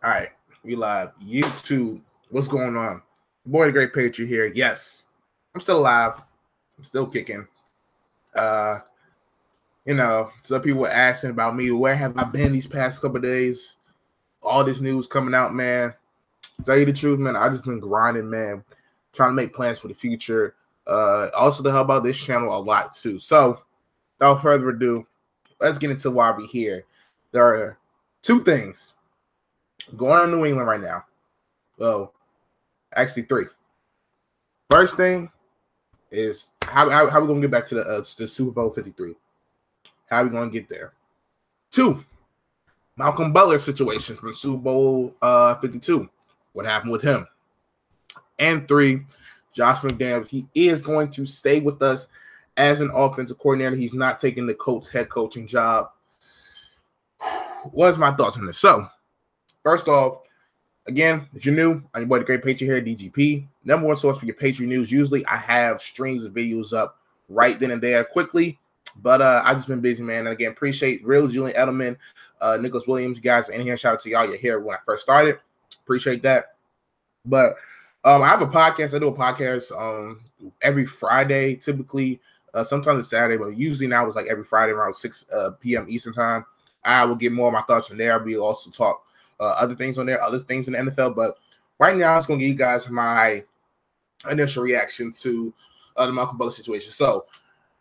All right, we live. YouTube, what's going on? Boy, the Great Patriot here. Yes, I'm still alive. I'm still kicking. Some people were asking about me. Where have I been these past couple of days? All this news coming out, man. To tell you the truth, man, I just been grinding, man. Trying to make plans for the future. Also to help out this channel a lot too. So, without further ado, let's get into why we're here. There are two things going on in New England right now. Well, actually three. First thing is how we gonna get back to the Super Bowl 53? How we gonna get there? Two, Malcolm Butler situation from Super Bowl 52. What happened with him? And three, Josh McDaniels. He is going to stay with us as an offensive coordinator. He's not taking the Colts head coaching job. What's my thoughts on this? So, first off, again, if you're new, I'm your boy, the Great Patriot here, DGP. Number one source for your Patriot news. Usually I have streams of videos up right then and there quickly, but I've just been busy, man. And again, appreciate Real Julian Edelman, Nicholas Williams, you guys in here. Shout out to y'all. You're here when I first started. Appreciate that. But I have a podcast. I do a podcast every Friday, typically. Sometimes it's Saturday, but usually now it's like every Friday around 6 p.m. Eastern time. I will get more of my thoughts from there. We'll also talk other things on there, other things in the NFL. But right now, I'm just going to give you guys my initial reaction to the Malcolm Butler situation. So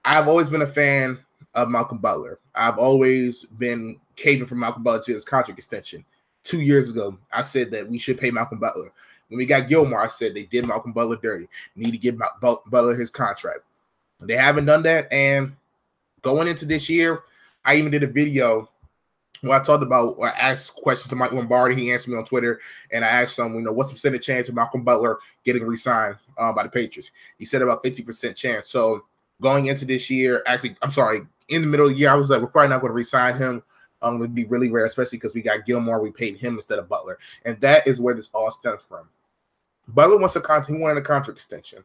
I've always been a fan of Malcolm Butler. I've always been caving for Malcolm Butler to his contract extension. 2 years ago, I said that we should pay Malcolm Butler. When we got Gilmore, I said they did Malcolm Butler dirty. Need to give Butler his contract. They haven't done that. And going into this year, I even did a video where I asked questions to Mike Lombardi. He answered me on Twitter, and I asked him, what's the percentage chance of Malcolm Butler getting re-signed by the Patriots? He said about 50% chance. So going into this year, in the middle of the year, I was like, we're probably not going to re-sign him. It would be really rare, especially because we got Gilmore. We paid him instead of Butler, and that is where this all stems from. Butler wants he wanted a contract extension.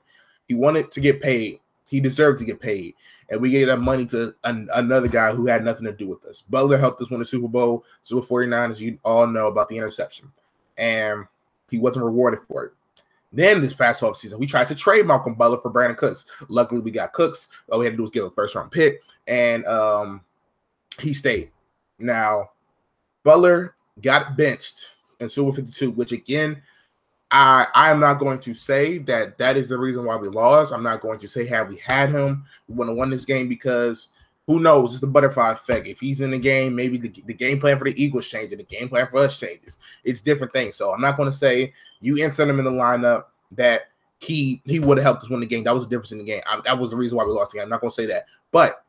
He wanted to get paid. He deserved to get paid. And we gave that money to another guy who had nothing to do with us. Butler helped us win the Super Bowl, Super 49, as you all know about the interception. And he wasn't rewarded for it. Then this past offseason, we tried to trade Malcolm Butler for Brandon Cooks. Luckily, we got Cooks. All we had to do was give a first-round pick, and he stayed. Now, Butler got benched in Super 52, which, again, I am not going to say that is the reason why we lost. I'm not going to say had we had him, we wouldn't have won this game, because who knows? It's the butterfly effect. If he's in the game, maybe the game plan for the Eagles changes, the game plan for us changes. It's different things. So I'm not going to say you insert him in the lineup that he would have helped us win the game. That was the difference in the game. That was the reason why we lost the game. I'm not going to say that. But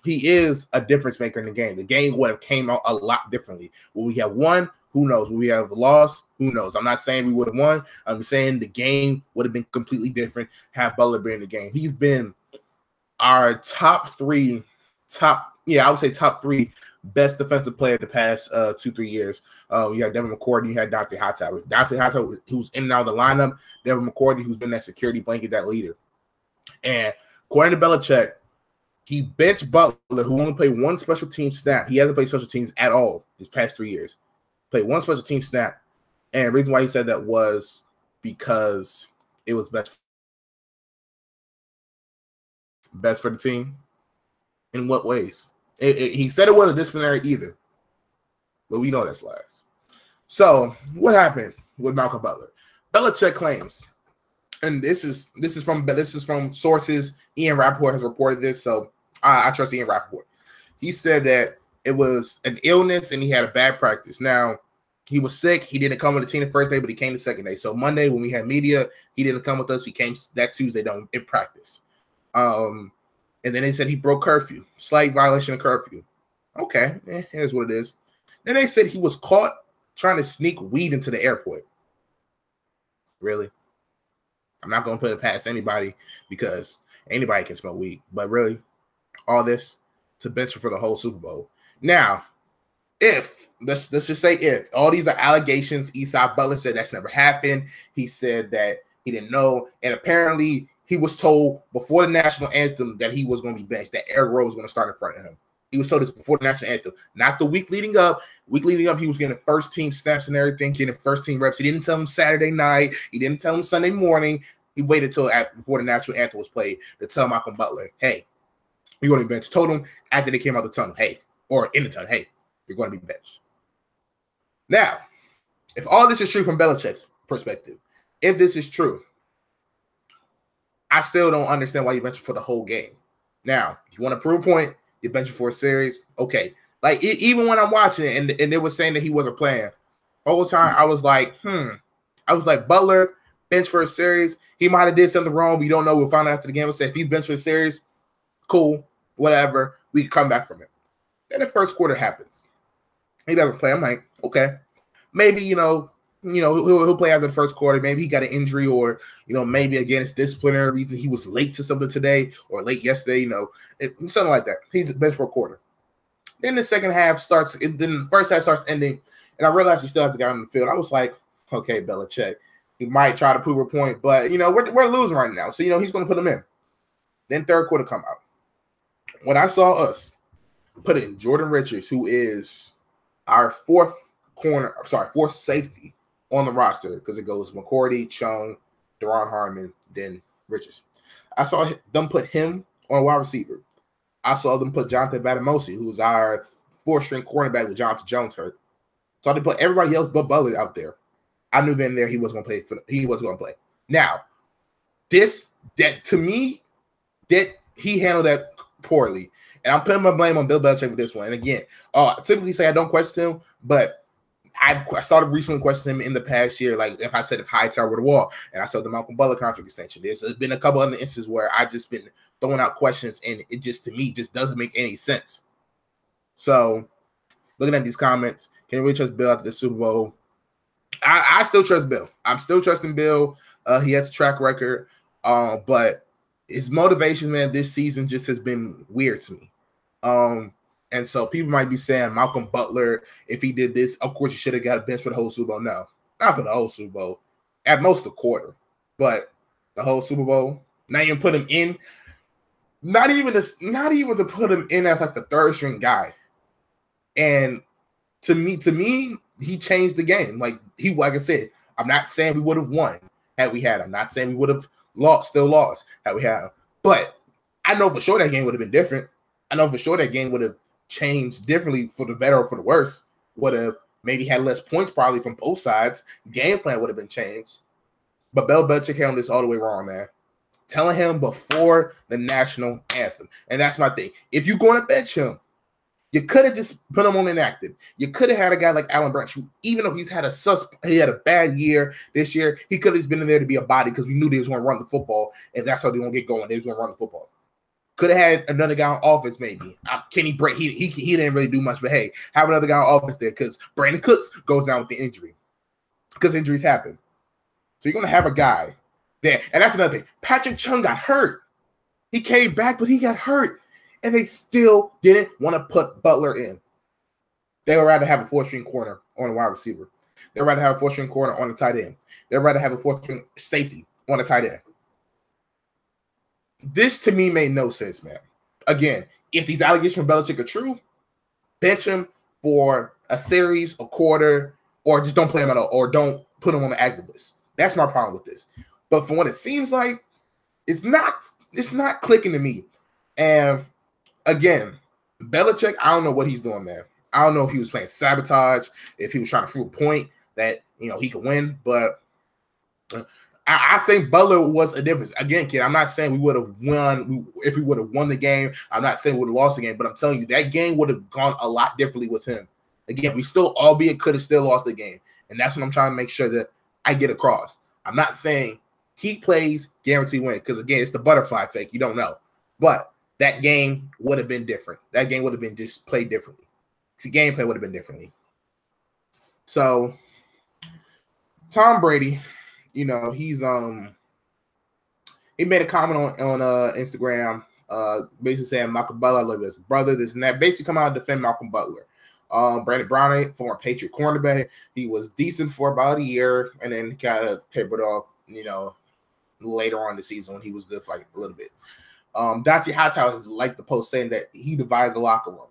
he is a difference maker in the game. The game would have came out a lot differently. Will we have won? Who knows? Will we have lost? Who knows? I'm not saying we would have won. I'm saying the game would have been completely different had Butler been in the game. He's been our top three best defensive player the past 2-3 years. You had Devin McCourty, you had Dante Hightower. Dante Hightower, who's in and out of the lineup. Devin McCourty, who's been that security blanket, that leader. And according to Belichick, he benched Butler, who only played one special team snap. He hasn't played special teams at all these past 3 years. Played one special team snap. And the reason why he said that was because it was best for the team. In what ways? He said it wasn't disciplinary either, but we know that's lies. So what happened with Malcolm Butler? Belichick claims, and this is from sources. Ian Rappaport has reported this, so I trust Ian Rappaport. He said that it was an illness and he had a bad practice. Now, he was sick. He didn't come with the team the first day, but he came the second day. So Monday, when we had media, he didn't come with us. He came that Tuesday in practice. And then they said he broke curfew, slight violation of curfew. Okay, here's what it is. Then they said he was caught trying to sneak weed into the airport. Really? I'm not going to put it past anybody because anybody can smoke weed. But really, all this to bench for the whole Super Bowl. Now, let's just say if all these are allegations, Esau Butler said that's never happened. He said that he didn't know, and apparently he was told before the national anthem that he was going to be benched, that Eric Rowe was going to start in front of him. He was told this before the national anthem, not the week leading up. Week leading up, he was getting first team snaps and everything, getting first team reps. He didn't tell him Saturday night. He didn't tell him Sunday morning. He waited till before the national anthem was played to tell Malcolm Butler, hey, you're going to be benched. Told him after they came out the tunnel, hey, or in the tunnel, hey, you're going to be benched. Now, if all this is true from Belichick's perspective, if this is true, I still don't understand why you benched for the whole game. Now, if you want to prove a point, you bench for a series, okay. Like, even when I'm watching it and they were saying that he wasn't playing, the whole time I was like, I was like, Butler, bench for a series. He might have did something wrong. We don't know. We'll find out after the game. We'll say if he's bench for a series, cool, whatever. We can come back from it. Then the first quarter happens. He doesn't play. I'm like, okay. Maybe, he'll play after the first quarter. Maybe he got an injury or, maybe, again, it's disciplinary reason. He was late to something today or late yesterday, something like that. He's bench for a quarter. Then the second half starts, then the first half starts ending, and I realized he still has a guy on the field. I was like, okay, Belichick, he might try to prove a point, but, we're losing right now. So, he's going to put him in. Then third quarter come out. When I saw us put in Jordan Richards, who is our fourth safety on the roster, because it goes McCourty, Chung, Deron Harmon, then Richards. I saw them put him on wide receiver. I saw them put Jonathan Batamosi, who's our fourth-string cornerback with Jonathan Jones hurt. So they put everybody else but Butler out there. I knew then there he wasn't going to play. He wasn't going to play. Now, to me, he handled that poorly. And I'm putting my blame on Bill Belichick with this one. And again, I typically say I don't question him, but I started recently questioning him in the past year. Like if I said if Hightower were the wall, and I said the Malcolm Butler contract extension. There's been a couple other instances where I've just been throwing out questions, and it just, to me, just doesn't make any sense. So looking at these comments, can we trust Bill after the Super Bowl? I still trust Bill. I'm still trusting Bill. He has a track record, but his motivation, man, this season just has been weird to me. And so people might be saying Malcolm Butler, if he did this, of course, he should have got a bench for the whole Super Bowl. No, not for the whole Super Bowl. At most a quarter. But the whole Super Bowl, not even put him in. Not even to put him in as like the third string guy. And to me, he changed the game. Like I said, I'm not saying we would have won had we had him. I'm not saying we would have lost had we had him. But I know for sure that game would have been different. I know for sure that game would have changed differently for the better or for the worse. Would have maybe had less points probably from both sides. Game plan would have been changed. But Bill Belichick handled this all the way wrong, man. Telling him before the national anthem. And that's my thing. If you're going to bench him, you could have just put him on inactive. You could have had a guy like Alan Branch, who, even though he had a bad year this year, he could have just been in there to be a body because we knew they was going to run the football, and that's how they going to get going. They was going to run the football. Could have had another guy on offense, maybe. Kenny Brett, he didn't really do much, but hey, have another guy on offense there because Brandon Cooks goes down with the injury because injuries happen. So you're going to have a guy there. And that's another thing. Patrick Chung got hurt. He came back, but he got hurt. And they still didn't want to put Butler in. They would rather have a four-string corner on a wide receiver. They'd rather have a four-string corner on a tight end. They'd rather have a four-string safety on a tight end. This, to me, made no sense, man. Again, if these allegations from Belichick are true, bench him for a series, a quarter, or just don't play him at all, or don't put him on the active list. That's my problem with this. But from what it seems like, it's not clicking to me. And again, Belichick, I don't know what he's doing, man. I don't know if he was playing sabotage, if he was trying to prove a point that, he could win, but I think Butler was a difference. Again, kid, I'm not saying we would have won if we would have won the game. I'm not saying we would have lost the game, but I'm telling you that game would have gone a lot differently with him. Again, we still, albeit could have still lost the game. And that's what I'm trying to make sure that I get across. I'm not saying he plays, guarantee win, because again, it's the butterfly effect. You don't know. But that game would have been different. That game would have been just played differently. The gameplay would have been differently. So Tom Brady, he's he made a comment on Instagram, basically saying Malcolm Butler, I love his brother, this and that. Basically come out and defend Malcolm Butler. Brandon Browning, former Patriot cornerback, he was decent for about a year and then kind of tapered off, later on in the season when he was good for like a little bit. Dante Hightower has liked the post saying that he divided the locker room.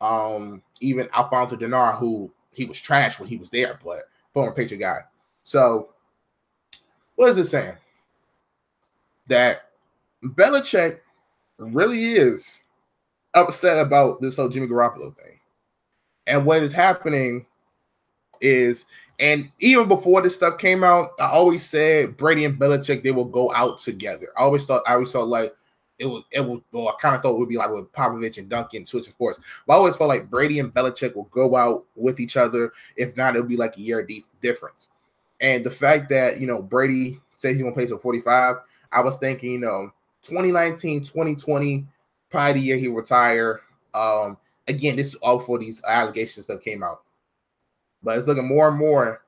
Even Alfonso Denar, who he was trash when he was there, but former Patriot guy. So what is it saying? That Belichick really is upset about this whole Jimmy Garoppolo thing. And what is happening is, and even before this stuff came out, I always said Brady and Belichick, they will go out together. I always thought like it was, well, I kind of thought it would be like with Popovich and Duncan switching sports. But I always felt like Brady and Belichick will go out with each other. If not, it'll be like a year difference. And the fact that, Brady said he's going to play till 45, I was thinking, 2019, 2020, probably the year he retire. Again, this is all before these allegations that came out. But it's looking more and more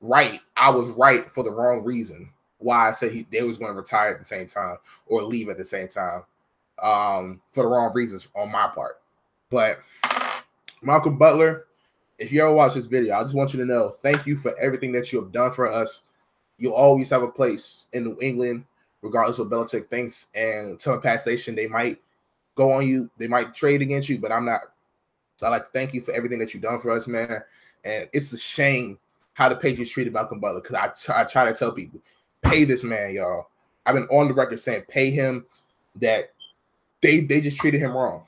right. I was right for the wrong reason. Why I said they was going to retire at the same time or leave at the same time, for the wrong reasons on my part. But Malcolm Butler, if you ever watch this video, I just want you to know, thank you for everything that you have done for us. You'll always have a place in New England, regardless of what Belichick thinks. And Tell Pat Station, they might go on you, they might trade against you, but I'm not. So I like to thank you for everything that you've done for us, man. And it's a shame how the Patriots treated Malcolm Butler, because I try to tell people, pay this man, y'all. I've been on the record saying pay him, that they just treated him wrong.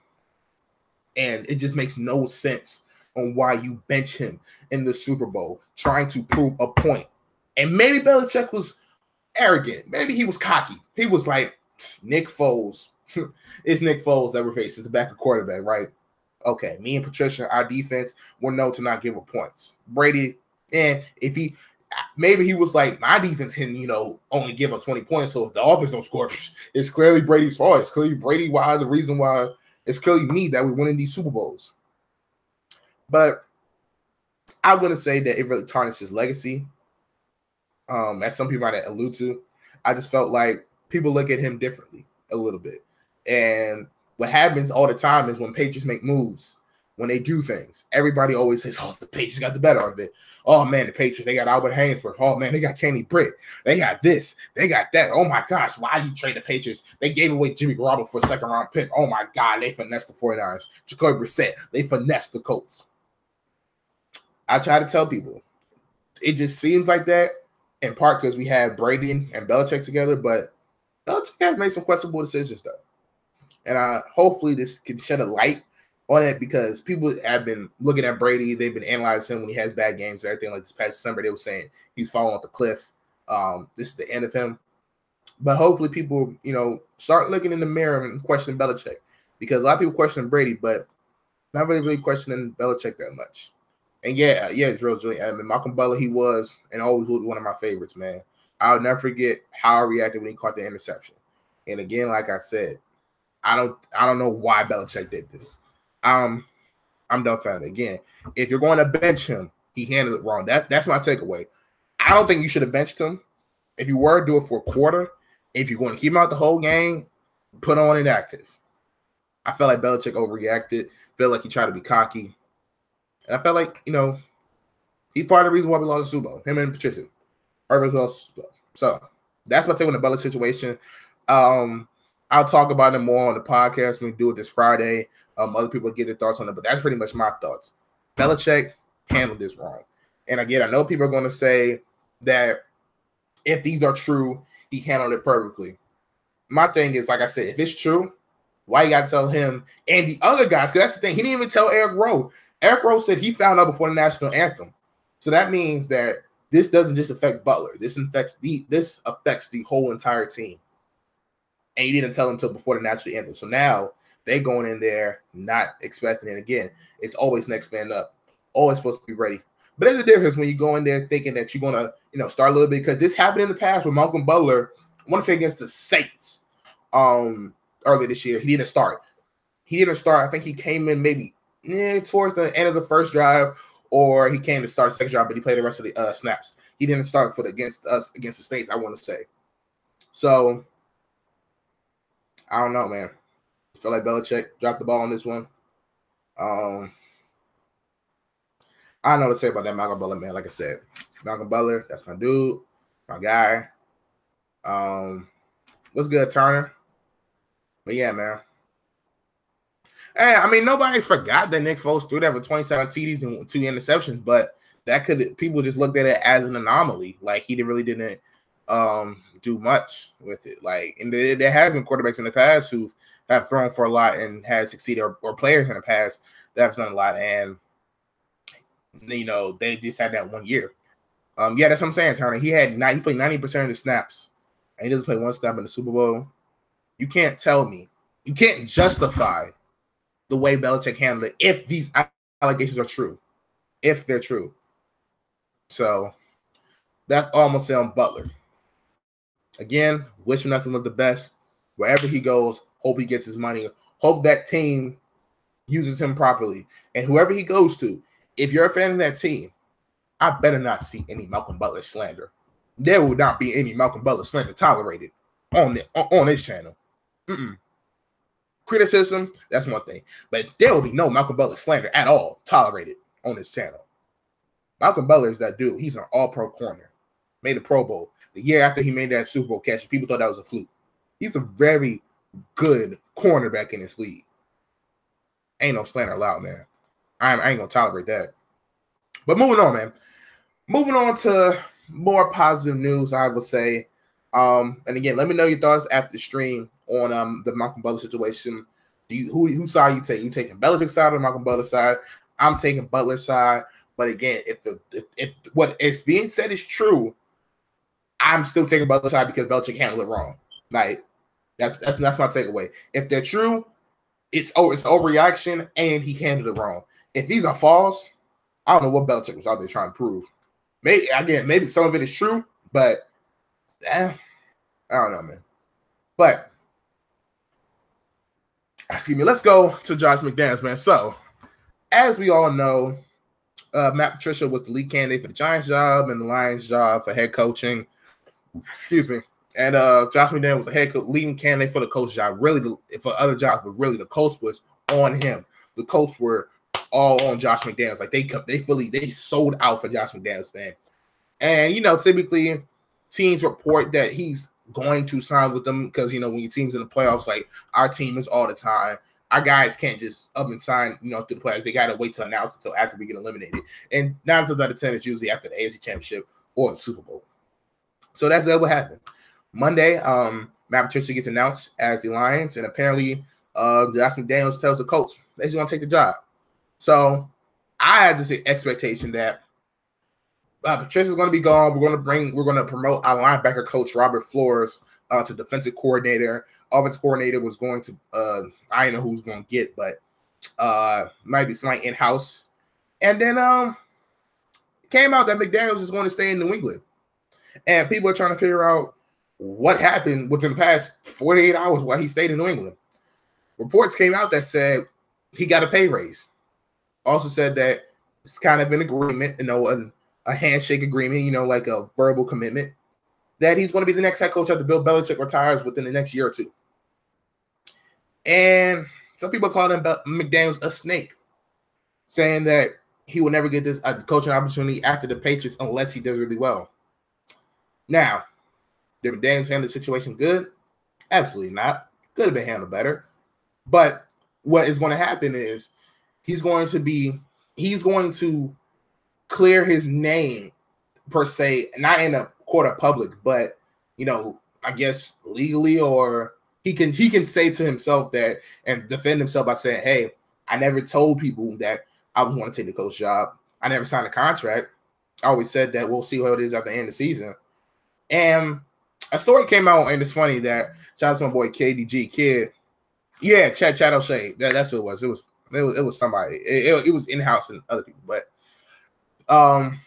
And it just makes no sense on why you bench him in the Super Bowl trying to prove a point. And maybe Belichick was arrogant. Maybe he was cocky. He was like, Nick Foles. It's Nick Foles that we're facing. It's a backup quarterback, right? Okay, me and Patricia, our defense, were known to not give up points. Brady, and if maybe he was like, my defense can, only give up 20 points, so if the offense don't score, it's clearly Brady's fault. It's clearly Brady the reason why. It's clearly me that we're winning these Super Bowls. But I'm going to say that it really tarnished his legacy. As some people might allude to, I just felt like people look at him differently a little bit. And what happens all the time is when Patriots make moves, when they do things, everybody always says, oh, the Patriots got the better of it. Oh, man, the Patriots, they got Albert Haynesworth. Oh, man, they got Kenny Britt. They got this. They got that. Oh, my gosh, why did you trade the Patriots? They gave away Jimmy Garoppolo for a second-round pick. Oh, my God, they finessed the 49ers. Jacoby Brissett, they finessed the Colts. I try to tell people, it just seems like that, in part because we have Brady and Belichick together, but Belichick has made some questionable decisions, though. And hopefully this can shed a light on it, because people have been looking at Brady. They've been analyzing him when he has bad games and everything. Like this past December, they were saying he's falling off the cliff. This is the end of him. But hopefully people, start looking in the mirror and question Belichick, because a lot of people question Brady, but not really questioning Belichick that much. And it's real Julian Edelman. Malcolm Butler, he was and always will be one of my favorites, man. I'll never forget how I reacted when he caught the interception. And again, like I said, I don't know why Belichick did this. I'm dumbfounded. Again, if you're going to bench him, he handled it wrong. That's my takeaway. I don't think you should have benched him. If you were, do it for a quarter. If you're going to keep him out the whole game, put on inactive. I felt like Belichick overreacted. Felt like he tried to be cocky. And I felt like, he's part of the reason why we lost the Super Bowl. Him and Patricia. So that's my take on the Belichick situation. I'll talk about it more on the podcast when we do it this Friday. Other people get their thoughts on it, but that's pretty much my thoughts. Belichick handled this wrong. And again, I know people are going to say that if these are true, he handled it perfectly. My thing is, like I said, if it's true, why you got to tell him and the other guys? Because that's the thing. He didn't even tell Eric Rowe. Eric Rowe said he found out before the national anthem. So that means that this doesn't just affect Butler. This affects the whole entire team. And he didn't tell them until before the national anthem. So now they're going in there not expecting it again. It's always next man up. Always supposed to be ready. But there's a difference when you go in there thinking that you're going to, start a little bit, because this happened in the past with Malcolm Butler. I want to say against the Saints earlier this year. He didn't start. I think he came in maybe towards the end of the first drive, or he came to start the second drive, but he played the rest of the snaps. He didn't start against the Saints, I want to say. So I don't know, man. I feel like Belichick dropped the ball on this one. I don't know what to say about that Malcolm Butler, man. Like I said, Malcolm Butler, that's my dude, my guy. What's good, Turner? But yeah, man. And I mean, nobody forgot that Nick Foles threw that for 27 TDs and 2 interceptions, but people just looked at it as an anomaly. Like he really didn't do much with it. Like, and there has been quarterbacks in the past who have thrown for a lot and has succeeded, or players in the past that have done a lot, and they just had that 1 year. Yeah, that's what I'm saying, Turner. He played 90% of the snaps, and he doesn't play one snap in the Super Bowl. You can't tell me, you can't justify the way Belichick handled it if these allegations are true, if they're true. So that's all I'm gonna say on Butler. Again, wish him nothing but the best. Wherever he goes, hope he gets his money. Hope that team uses him properly. And whoever he goes to, if you're a fan of that team, I better not see any Malcolm Butler slander. There will not be any Malcolm Butler slander tolerated on this channel. Criticism, that's one thing. But there will be no Malcolm Butler slander at all tolerated on this channel. Malcolm Butler is that dude. He's an all-pro corner. Made a Pro Bowl. The year after he made that Super Bowl catch, people thought that was a fluke. He's a very good cornerback in this league. Ain't no slander allowed, man. I ain't going to tolerate that. But moving on, man. Moving on to more positive news, I would say. And again, let me know your thoughts after the stream on the Malcolm Butler situation. Who side you take? You taking Belichick's side or Malcolm Butler's side? I'm taking Butler's side. But again, if what is being said is true, I'm still taking Butler's side because Belichick handled it wrong. Like that's my takeaway. If they're true, it's overreaction and he handled it wrong. If these are false, I don't know what Belichick was out there trying to prove. Maybe some of it is true, but I don't know, man. But excuse me, let's go to Josh McDaniels, man. So, as we all know, Matt Patricia was the lead candidate for the Giants job and the Lions job for head coaching. Excuse me. And Josh McDaniels was a leading candidate for the coach job, really for other jobs, but really the coach was on him. The coach were all on Josh McDaniels. Like they sold out for Josh McDaniels, man. And typically teams report that he's going to sign with them because when your team's in the playoffs, like our team is all the time. Our guys can't just up and sign, through the playoffs. They gotta wait to announce until after we get eliminated. And 9 times out of 10, it's usually after the AFC Championship or the Super Bowl. So that's what happened. Monday, Matt Patricia gets announced as the Lions, and apparently Josh McDaniels tells the coach that he's gonna take the job. So I had this expectation that Patricia's going to be gone. We're going to promote our linebacker coach Robert Flores to defensive coordinator. Offensive coordinator was going to I don't know who's going to get, but might be somebody in house. And then it came out that McDaniels is going to stay in New England, and people are trying to figure out what happened within the past 48 hours while he stayed in New England. Reports came out that said he got a pay raise. Also said that it's kind of an agreement, a handshake agreement, like a verbal commitment, that he's going to be the next head coach after Bill Belichick retires within the next year or two. And some people call him McDaniels a snake, saying that he will never get this coaching opportunity after the Patriots unless he does really well. Now, did McDaniels handle the situation good? Absolutely not. Could have been handled better. But what is going to happen is he's going to clear his name, per se, not in a court of public, but I guess legally, or he can say to himself that and defend himself by saying, "Hey, I never told people that I was going to take the coach job. I never signed a contract. I always said that we'll see how it is at the end of the season." And a story came out, and it's funny that shout out to my boy KDG Kid. Yeah, Chad O'Shea. That's what it was. It was somebody. It was in-house and other people, but my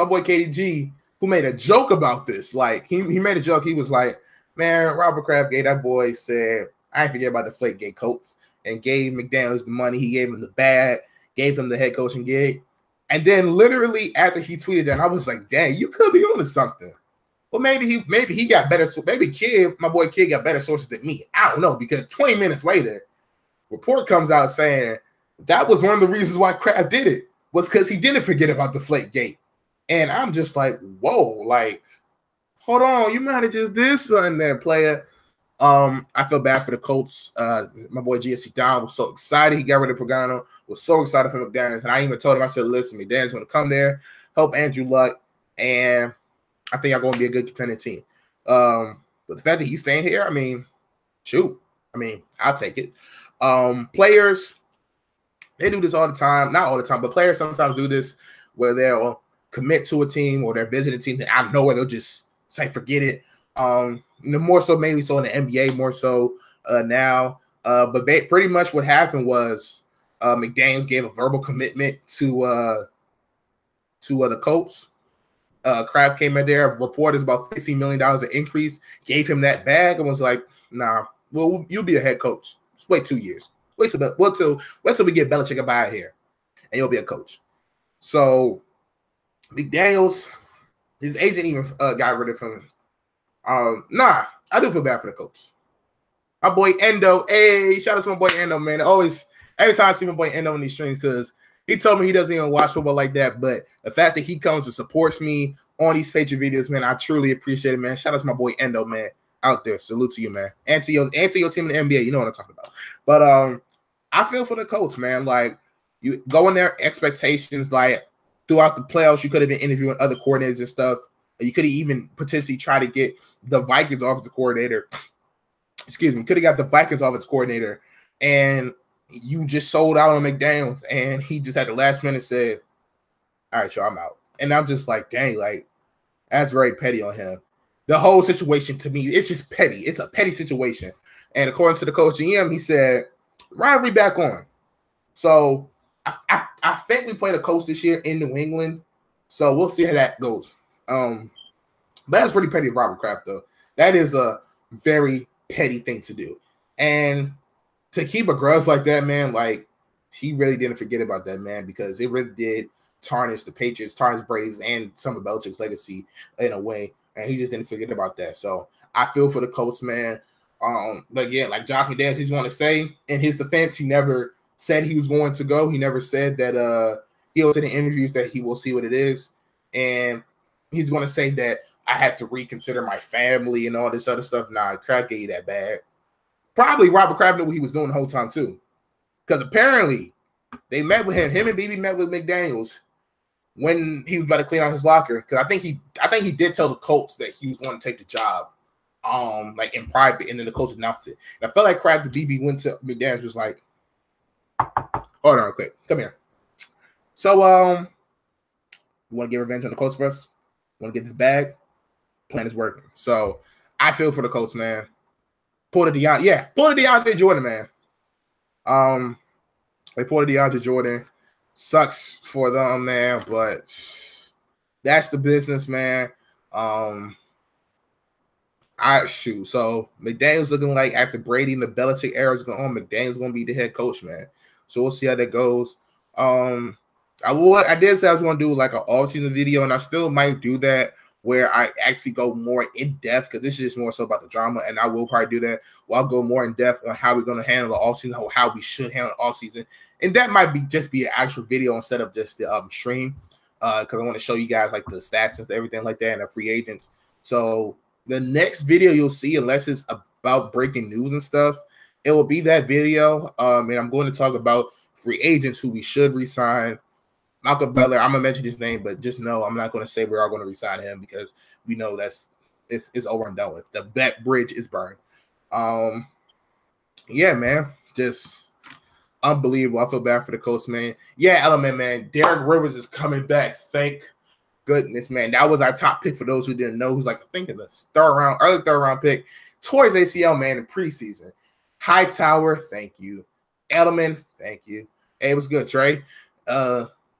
boy KDG, who made a joke about this, like he made a joke. He was like, "Man, Robert Kraft gave that boy said, I ain't forget about the Deflategate coats, and gave McDaniels the money. He gave him the bag, gave him the head coaching gig." And then literally after he tweeted that, I was like, "Dang, you could be on to something." Well, maybe he got better. Maybe my boy Kid got better sources than me. I don't know, because 20 minutes later, report comes out saying that was one of the reasons why Kraft did it, was because he didn't forget about the Deflategate. And I'm just like, whoa, like, hold on, you might have just did something there, player. I feel bad for the Colts. My boy GSC Don was so excited. He got rid of Pagano, was so excited for McDaniels. And I even told him, I said, listen, McDaniels going to come there, help Andrew Luck, and I think I'm going to be a good contending team. But the fact that he's staying here, I mean, shoot. I mean, I'll take it. Players, they do this all the time. Not all the time, but players sometimes do this where they'll commit to a team or they're visiting a team that I know where they'll just say, forget it. More so maybe so in the NBA, more so now. But pretty much what happened was McDaniels gave a verbal commitment to the Colts. Kraft came in there, reported about $15 million an increase, gave him that bag, and was like, nah, well, you'll be a head coach. Just wait 2 years. Wait till we get Belichick up out of here, and you'll be a coach. So McDaniels, his agent even got rid of him. Nah, I do feel bad for the coach. My boy Endo, hey, shout out to my boy Endo, man. Always, every time I see my boy Endo in these streams, because he told me he doesn't even watch football like that, but the fact that he comes and supports me on these Patriot videos, man, I truly appreciate it, man. Shout out to my boy Endo, man, out there. Salute to you, man. And to your team in the NBA, you know what I'm talking about. But I feel for the Colts, man. Like, you go in there, expectations, like, throughout the playoffs, you could have been interviewing other coordinators and stuff. You could have even potentially tried to get the Vikings offensive coordinator. Excuse me, could have got the Vikings offensive coordinator, and you just sold out on McDaniels, and he just at the last minute said, all right, y'all, I'm out. And I'm just like, dang, like, that's very petty on him. The whole situation, to me, it's just petty. It's a petty situation. And according to the coach GM, he said, rivalry back on. So I think we play the Colts this year in New England, so we'll see how that goes. But that's pretty petty of Robert Kraft, though. That is a very petty thing to do. And to keep a grudge like that, man, like, he really didn't forget about that, man, because it really did tarnish the Patriots, tarnish Brady's, and some of Belichick's legacy in a way, and he just didn't forget about that. So I feel for the Colts, man. But yeah, like Josh McDaniels, he's going to say in his defense, he never said he was going to go. He never said that he'll say in interviews that he will see what it is, and he's going to say that I had to reconsider my family and all this other stuff. Nah, Kraft gave you that bag. Probably Robert Kraft knew what he was doing the whole time too, because apparently they met with him. Him and BB met with McDaniels when he was about to clean out his locker. Because I think he did tell the Colts that he was going to take the job, like in private, and then the Colts announced it. And I felt like Kraft and BB went to McDaniels, was like, hold on, quick, come here. So, you want to get revenge on the Colts for us? Want to get this bag? Plan is working. So I feel for the Colts, man. Pull the DeAndre Jordan, man. They pulled the DeAndre Jordan. Sucks for them, man, but that's the business, man. So McDaniels looking like after Brady and the Belichick era is going on, McDaniels going to be the head coach, man. So we'll see how that goes. I did say I was going to do like an all-season video, and I still might do that, where I actually go more in depth, because this is just more so about the drama, and I will probably do that. Well, I'll go more in depth on how we're going to handle the offseason, or how we should handle the offseason, and that might be just be an actual video instead of just the stream, because I want to show you guys like the stats and everything like that, and the free agents. So the next video you'll see, unless it's about breaking news and stuff, it will be that video, and I'm going to talk about free agents who we should resign. Malcolm Butler, I'm gonna mention his name, but just know I'm not gonna say we are gonna resign him, because we know it's over and done with. That bridge is burned. Yeah, man, just unbelievable. I feel bad for the Colts, man. Yeah, Element, man. Derek Rivers is coming back. Thank goodness, man. That was our top pick for those who didn't know. Who's like, I think in the early third round pick towards ACL, man, in preseason. Hightower, thank you. Edelman, thank you. Hey, what's good, Trey?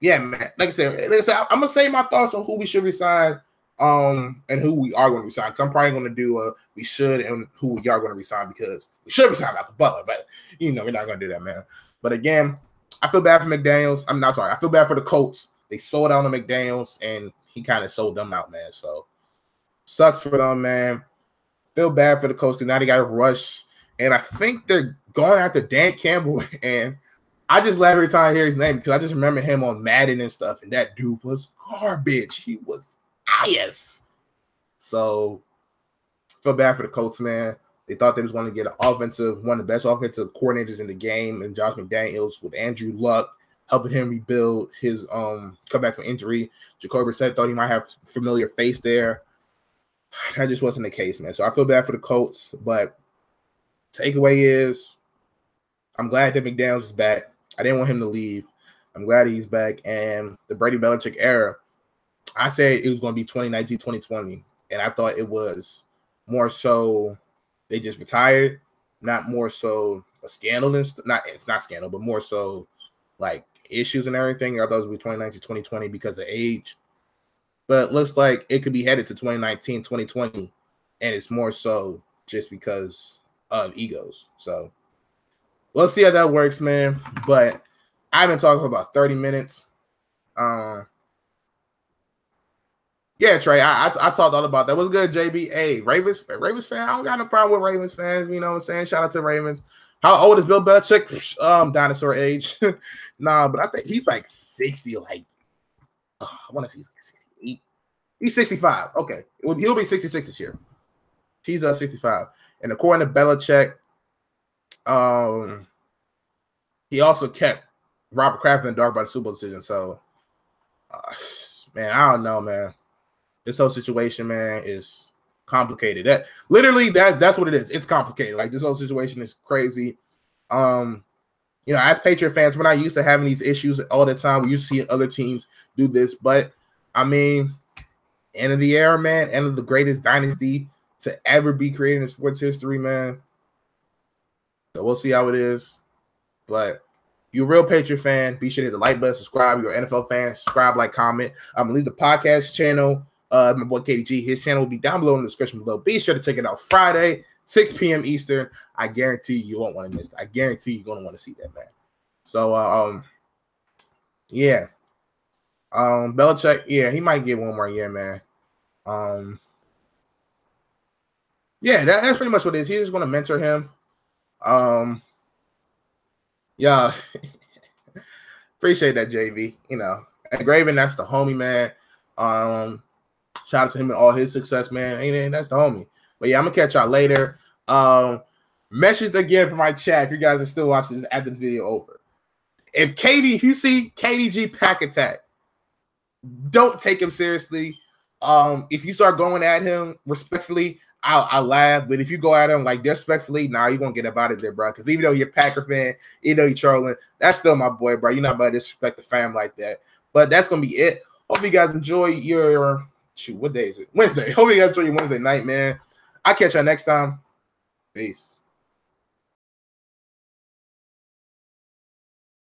Yeah, man. Like I said, I'm gonna say my thoughts on who we should resign, and who we are going to resign. Because I'm probably going to do we should and who we are going to resign, because we should resign Malcolm Butler, but we're not going to do that, man. But again, I feel bad for McDaniels. I'm not sorry. I feel bad for the Colts. They sold out on McDaniels, and he kind of sold them out, man. So sucks for them, man. Feel bad for the Colts because now they got to rush, and I think they're going after Dan Campbell, and I just laugh every time I hear his name, because I just remember him on Madden and stuff, and that dude was garbage. He was ass. So feel bad for the Colts, man. They thought they was going to get one of the best offensive coordinators in the game, and Josh McDaniels with Andrew Luck helping him rebuild his comeback from injury. Jacoby Brissett thought he might have familiar face there. That just wasn't the case, man. So I feel bad for the Colts, but takeaway is I'm glad that McDaniels is back. I didn't want him to leave. I'm glad he's back. And the Brady Belichick era, I said it was going to be 2019, 2020, and I thought it was more so they just retired, not more so a scandal. It's not scandal, but more so like issues and everything. I thought it would be 2019, 2020 because of age. But it looks like it could be headed to 2019, 2020, and it's more so just because of egos. So we'll see how that works, man. But I've been talking for about 30 minutes. Yeah, Trey, I talked all about that. What's good, JB? Hey, Ravens fan. I don't got no problem with Ravens fans. You know what I'm saying? Shout out to Ravens. How old is Bill Belichick? Dinosaur age. Nah, but I think he's like 60. Like, I want to see he's like 68. He's 65. Okay, he'll be 66 this year. He's 65. And according to Belichick, he also kept Robert Kraft in the dark by the Super Bowl decision. So, man, I don't know, man. This whole situation, man, is complicated. That's what it is. It's complicated. Like, this whole situation is crazy. You know, as Patriot fans, we're not used to having these issues all the time. We used to see other teams do this, but I mean, end of the era, man, end of the greatest dynasty to ever be created in sports history, man. So we'll see how it is. But you're a real Patriot fan, be sure to hit the like button, subscribe. You're an NFL fan, subscribe, like, comment. Leave the podcast channel. My boy KDG, his channel will be down below in the description below. Be sure to check it out Friday, 6 p.m. Eastern. I guarantee you won't want to miss it. I guarantee you're going to want to see that, man. So, yeah. Belichick, yeah, he might get one more year, man. Yeah, that's pretty much what it is. He's just going to mentor him. Yeah. Appreciate that, JV. You know, and Graven, that's the homie, man. Shout out to him and all his success, man. And that's the homie. But yeah, I'm gonna catch y'all later. Message again for my chat if you guys are still watching this after this video over. If you see KDG pack attack, don't take him seriously. If you start going at him respectfully, I'll laugh. But if you go at him like disrespectfully, you're gonna get about it there, bro. Because even though you're a Packer fan, even though you're trolling, that's still my boy, bro. You're not about to disrespect the fam like that. But that's gonna be it. Hope you guys enjoy your what day is it? Wednesday. Hope you guys enjoy your Wednesday night, man. I'll catch y'all next time. Peace.